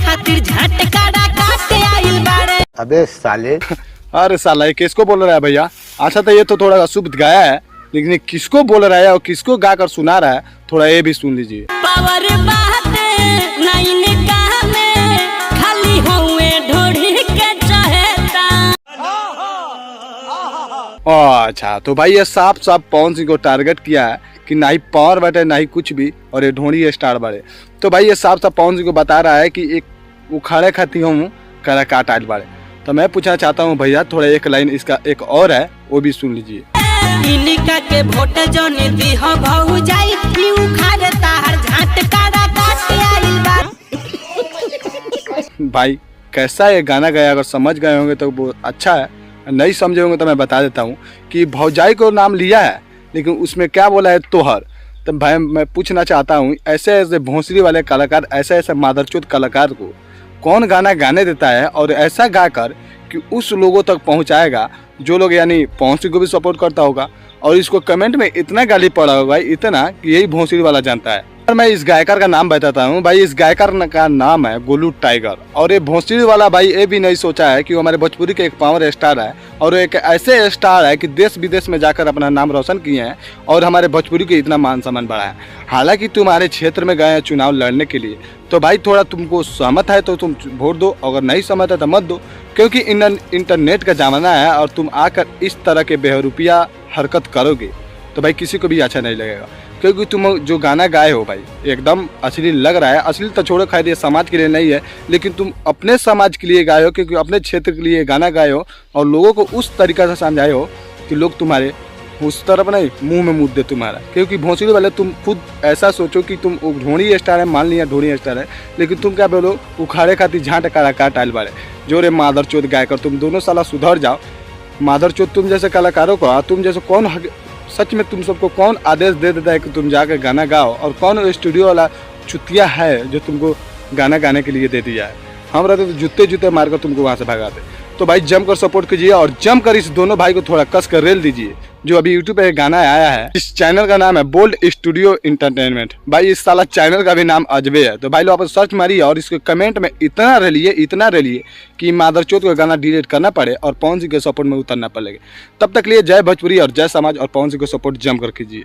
खातिर झटकाड़ा काटे आइल बाड़े। अबे साले अरे साला ये किसको बोल रहा है भैया? अच्छा तो ये तो थोड़ा अशुद्ध गाया है, लेकिन ये किसको बोल रहा है और किसको गा कर सुना रहा है, थोड़ा ये भी सुन लीजिए। पावर बातें नाइन का में खाली हुए ढोड़ी के चाहता। अच्छा तो भाई ये साफ साफ पवन सिंह को टारगेट किया है कि ना ही पावर बैठे ना ही कुछ भी, और ये ढोड़ी स्टार बढ़े। तो भाई ये साफ साफ पवन सिंह को बता रहा है कि एक उखाड़े खाती हूँ कलाकार आइल बाड़े। तो मैं पूछना चाहता हूँ भैया, थोड़ा एक लाइन इसका एक और है, वो भी सुन लीजिए। इनका के वोट जोने दी हो भाऊ जाई ई उखाड़ तार झटकाड़ा काटे आइल बा। भाई कैसा ये गाना गाया, अगर समझ गए होंगे तो वो अच्छा है, नहीं समझे होंगे तो मैं बता देता हूँ कि भौजाई को नाम लिया है, लेकिन उसमें क्या बोला है तोहर। तो भाई मैं पूछना चाहता हूँ, ऐसे ऐसे भोंसली वाले कलाकार, ऐसे ऐसे मादरचोद कलाकार को कौन गाना गाने देता है और ऐसा गाकर कि उस लोगों तक पहुंचाएगा जो लोग यानी पवन सिंह को भी सपोर्ट करता होगा, और इसको कमेंट में इतना गाली पड़ा होगा, इतना कि यही भोंसली वाला जानता है। और मैं इस गायकर का नाम बताता हूँ भाई, इस गायकर का नाम है गोलू टाइगर। और ये भोंसली वाला भाई ये भी नहीं सोचा है कि वो हमारे भोजपुरी के एक पावर स्टार है, और एक ऐसे स्टार है कि देश विदेश में जाकर अपना नाम रोशन किए हैं और हमारे भोजपुरी के इतना मान सम्मान बढ़ा है। हालांकि तुम्हारे क्षेत्र में गए हैं चुनाव लड़ने के लिए, तो भाई थोड़ा तुमको सहमत है तो तुम वोट दो, अगर नहीं सहमत है तो मत दो, क्योंकि इंटरनेट का ज़माना है और तुम आकर इस तरह के बेहरूपिया हरकत करोगे तो भाई किसी को भी अच्छा नहीं लगेगा। क्योंकि तुम जो गाना गाए हो भाई एकदम असली लग रहा है, असली तो छोड़ो खैर ये समाज के लिए नहीं है, लेकिन तुम अपने समाज के लिए गाए हो, क्योंकि अपने क्षेत्र के लिए गाना गाए हो और लोगों को उस तरीक़ा से समझाए हो कि लोग तुम्हारे उस तरफ नहीं मुंह में मुद्दे तुम्हारा। क्योंकि भोंसली वाले तुम खुद ऐसा सोचो कि तुम ढोड़ी स्टार है, मान लिया ढोड़ी स्टार है, लेकिन तुम क्या बोलो उखाड़े खाती झाँट कलाकार टाइल बाड़े जोरे मादरचोद गायकर। तुम दोनों साला सुधर जाओ मादरचोद। तुम जैसे कलाकारों को तुम जैसे कौन सच में तुम सबको कौन आदेश दे देता है कि तुम जाकर गाना गाओ, और कौन स्टूडियो वाला चुतिया है जो तुमको गाना गाने के लिए दे दिया है। हम रहते तो जूते जूते मारकर तुमको वहाँ से भगाते। तो भाई जमकर सपोर्ट कीजिए और जमकर इस दोनों भाई को थोड़ा कस कर रेल दीजिए। जो अभी यूट्यूब पे गाना आया है, इस चैनल का नाम है बोल्ड स्टूडियो इंटरटेनमेंट। भाई इस साला चैनल का भी नाम अजबे है। तो भाई लोग आप सर्च मारिए और इसके कमेंट में इतना रलिए कि मादरचोद का गाना डिलीट करना पड़े और पवन सिंह के सपोर्ट में उतरना पड़ेगा। तब तक लिए जय भोजपुरी और जय समाज, और पवन सिंह को सपोर्ट जमकर कीजिए।